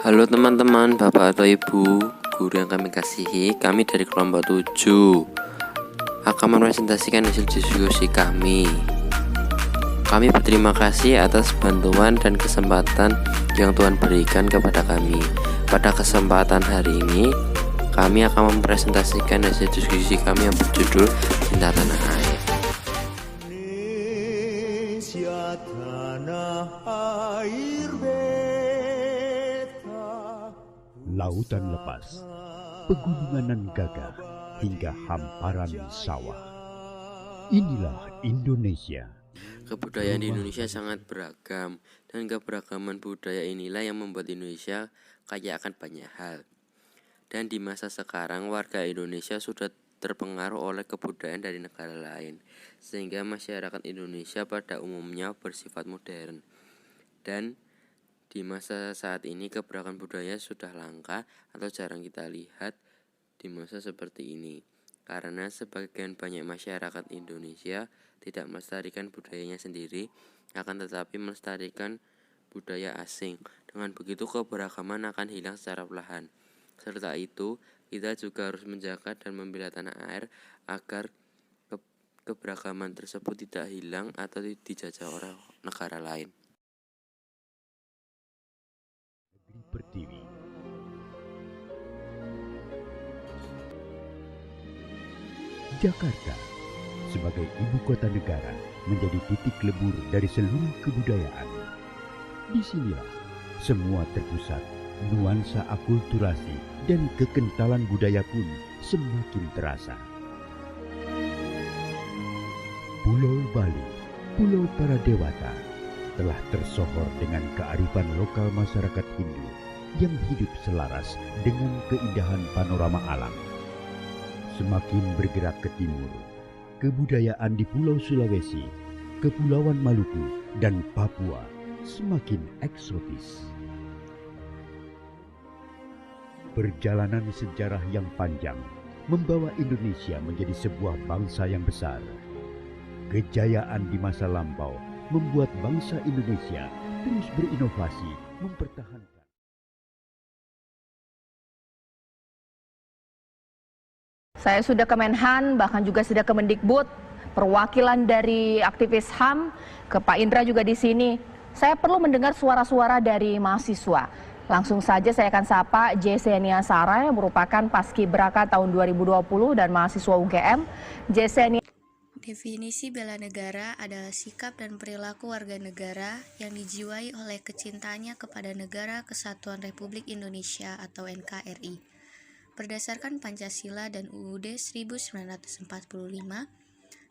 Halo teman-teman, Bapak atau Ibu, guru yang kami kasihi, kami dari kelompok 7 akan mepresentasikan hasil diskusi kami. Kami berterima kasih atas bantuan dan kesempatan yang Tuhan berikan kepada kami. Pada kesempatan hari ini, kami akan mempresentasikan hasil diskusi kami yang berjudul Cinta Tanah Air. Indonesia tanah air Lautan lepas, pegunungan nan gagah, hingga hamparan sawah. Inilah Indonesia. Kebudayaan di Indonesia sangat beragam, dan keberagaman budaya inilah yang membuat Indonesia kaya akan banyak hal. Dan di masa sekarang, warga Indonesia sudah terpengaruh oleh kebudayaan dari negara lain, sehingga masyarakat Indonesia pada umumnya bersifat modern. Dan di masa saat ini keberagaman budaya sudah langka atau jarang kita lihat di masa seperti ini, karena sebagian banyak masyarakat Indonesia tidak melestarikan budayanya sendiri, akan tetapi melestarikan budaya asing. Dengan begitu keberagaman akan hilang secara perlahan. Serta itu, kita juga harus menjaga dan membela tanah air agar keberagaman tersebut tidak hilang atau dijajah oleh negara lain. Pertiwi. Jakarta sebagai ibu kota negara menjadi titik lebur dari seluruh kebudayaan. Disinilah semua terpusat, nuansa akulturasi dan kekentalan budaya pun semakin terasa. Pulau Bali, Pulau para Dewata, telah tersohor dengan kearifan lokal masyarakat Hindu yang hidup selaras dengan keindahan panorama alam. Semakin bergerak ke timur, kebudayaan di Pulau Sulawesi, Kepulauan Maluku, dan Papua semakin eksotis. Perjalanan sejarah yang panjang membawa Indonesia menjadi sebuah bangsa yang besar. Kejayaan di masa lampau membuat bangsa Indonesia terus berinovasi, mempertahankan. Saya sudah ke Menhan, bahkan juga sudah ke Mendikbud, perwakilan dari aktivis HAM, ke Pak Indra juga di sini. Saya perlu mendengar suara-suara dari mahasiswa. Langsung saja saya akan sapa Jesenia Sara yang merupakan Paskibraka tahun 2020 dan mahasiswa UGM. Jesenia. Definisi bela negara adalah sikap dan perilaku warga negara yang dijiwai oleh kecintaannya kepada Negara Kesatuan Republik Indonesia atau NKRI. Berdasarkan Pancasila dan UUD 1945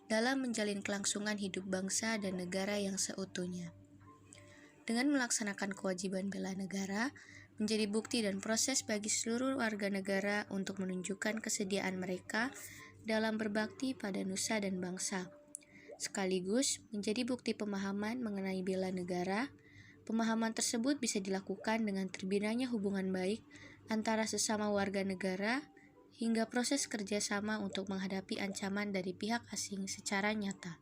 dalam menjalin kelangsungan hidup bangsa dan negara yang seutuhnya. Dengan melaksanakan kewajiban bela negara, menjadi bukti dan proses bagi seluruh warga negara untuk menunjukkan kesediaan mereka dalam berbakti pada nusa dan bangsa. Sekaligus menjadi bukti pemahaman mengenai bela negara. Pemahaman tersebut bisa dilakukan dengan terbinanya hubungan baik antara sesama warga negara hingga proses kerjasama untuk menghadapi ancaman dari pihak asing secara nyata.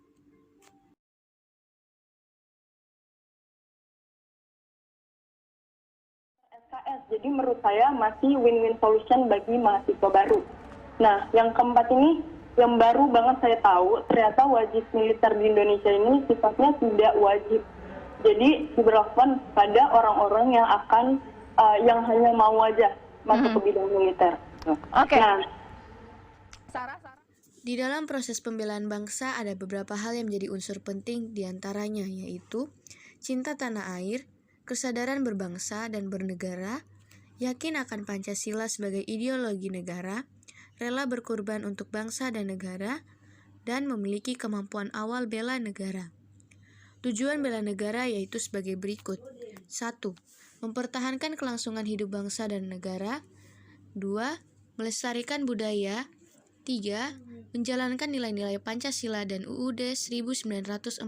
SKS, jadi menurut saya masih win-win solution bagi mahasiswa baru. Nah, yang keempat ini, yang baru banget saya tahu, ternyata wajib militer di Indonesia ini sifatnya tidak wajib. Jadi diberlakukan pada orang-orang yang akan yang hanya mau aja masuk ke bidang militer. Oke. Nah, di dalam proses pembelaan bangsa ada beberapa hal yang menjadi unsur penting diantaranya, yaitu cinta tanah air, kesadaran berbangsa dan bernegara, yakin akan Pancasila sebagai ideologi negara, rela berkorban untuk bangsa dan negara, dan memiliki kemampuan awal bela negara. Tujuan bela negara yaitu sebagai berikut. 1. Mempertahankan kelangsungan hidup bangsa dan negara. 2. Melestarikan budaya. 3. Menjalankan nilai-nilai Pancasila dan UUD 1945.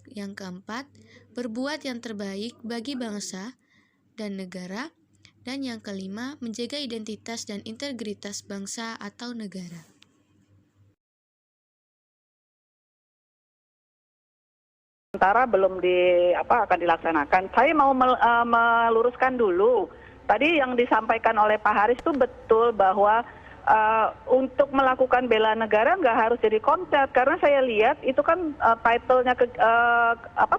Yang keempat, berbuat yang terbaik bagi bangsa dan negara. Dan yang kelima, menjaga identitas dan integritas bangsa atau negara. sementara belum akan dilaksanakan. Saya mau meluruskan dulu. Tadi yang disampaikan oleh Pak Haris itu betul bahwa untuk melakukan bela negara nggak harus jadi konser, karena saya lihat itu kan title-nya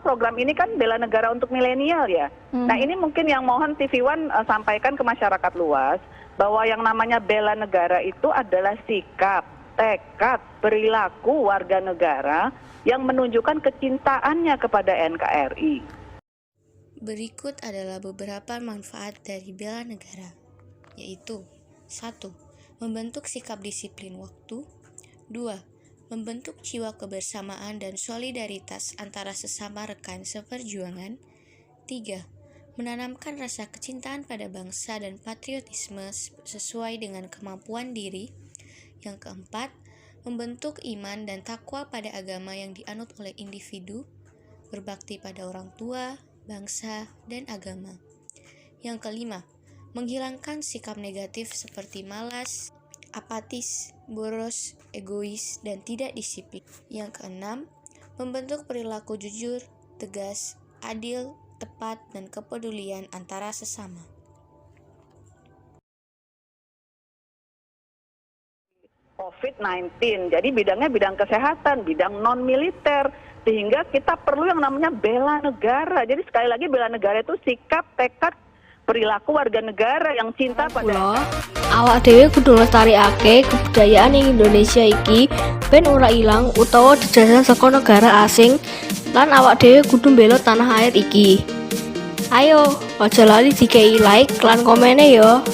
program ini kan bela negara untuk milenial ya. Nah ini mungkin yang mohon TV One sampaikan ke masyarakat luas bahwa yang namanya bela negara itu adalah sikap, tekad, perilaku warga negara yang menunjukkan kecintaannya kepada NKRI. Berikut adalah beberapa manfaat dari bela negara, yaitu 1. Membentuk sikap disiplin waktu. 2. Membentuk jiwa kebersamaan dan solidaritas antara sesama rekan seperjuangan. 3. Menanamkan rasa kecintaan pada bangsa dan patriotisme sesuai dengan kemampuan diri. Yang keempat, membentuk iman dan takwa pada agama yang dianut oleh individu, berbakti pada orang tua, bangsa, dan agama. Yang kelima, menghilangkan sikap negatif seperti malas, apatis, boros, egois, dan tidak disiplin. Yang keenam, membentuk perilaku jujur, tegas, adil, tepat, dan kepedulian antara sesama. COVID-19, jadi bidangnya bidang kesehatan, bidang non-militer, sehingga kita perlu yang namanya bela negara. Jadi sekali lagi bela negara itu sikap, tekad, perilaku warga negara yang cinta pada awak dhewe kudu nglestarikake kebudayaan ing Indonesia iki ben ora ilang utawa dijajah saka negara asing, lan awak dhewe kudu mbela tanah air iki. Ayo, aja lali dikei like lan komene yo.